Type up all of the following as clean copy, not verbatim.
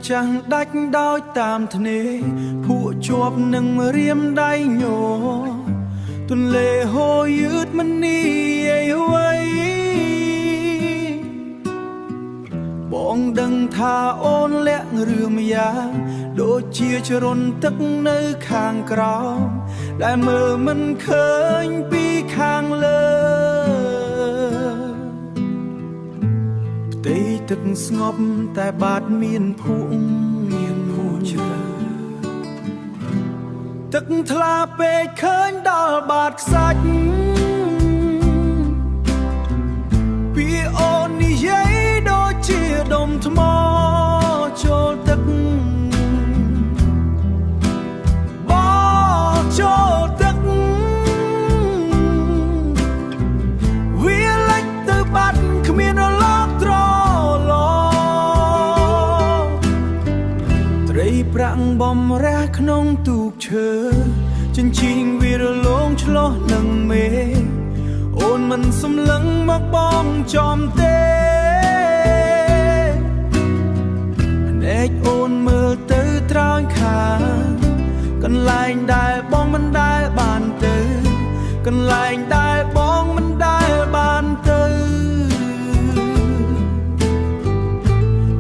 ចាំងដាច់ដោយតាមធ្នេភក់ជាប់នឹងរៀមដៃញ័រទន្លេហូរយឺតមិននីអ្វីបងដឹងថាអូនលាក់រឿងម្យ៉ាងដូចជាជ្រុនទឹកនៅខាងក្រោមដែលមើលមិនឃើញពីខាងលើផ្ទៃទឹកស្ងប់តែបាត់មានភក់ជ្រៅទឹកថ្លាពេកឃើញដល់បាតខ្សាច់ពីអូននិយាយដូចជាដុំថ្មចូលទឹកបោះចូលទឹកវាលិចទៅបាត់គ្មានលោកត្រឡងត្រីប្រាក់បំរះក្នុងទូកឈើចិញ្ចៀងវារលោងឆ្លោះនឹងមេអូនមិនសម្លឹងមកបងចំទេភ្នែកអូនមើលទៅត្រើយខាងកន្លែងដែលបងមិនដែលបានទៅកន្លែងដែលបងមិនដែលបានទៅ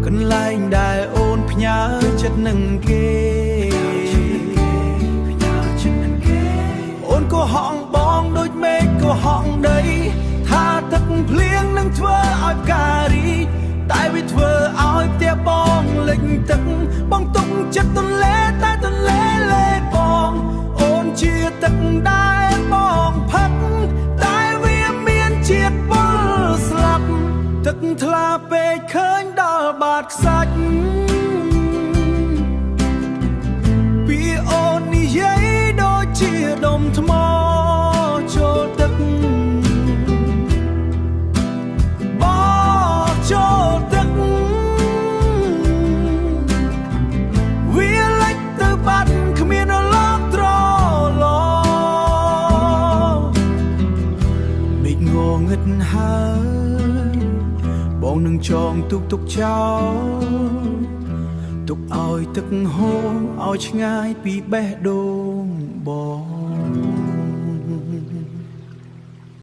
កន្លែងដែលអូនផ្ញើចិត្តនឹងគេអូនក៏ហងបងដូចមេឃក៏ហងដីថាទឹកភ្លៀងនឹងធ្វើឲ្យផ្ការីកតែវាធ្វើឲ្យផ្ទះបងលិចទឹកបងទុកចិត្តទន្លេតែទន្លេលេបងអូនជាទឹកដែលបងផឹកតែវាមានជាតិពុលស្លាប់ទឹកថ្លាពេកឃើញដល់បាតខ្សាច់ពីអូននិយាយដូចជាដុំថ្មចូលទឹកបោះចូលទឹកវាលិចទៅបាត់គ្មានលោកត្រឡងមេឃងងឹតហើយបងនឹងចងទុកចោលទុកឲ្យទឹកហូរឲ្យឆ្ងាយពីបេះដូងបង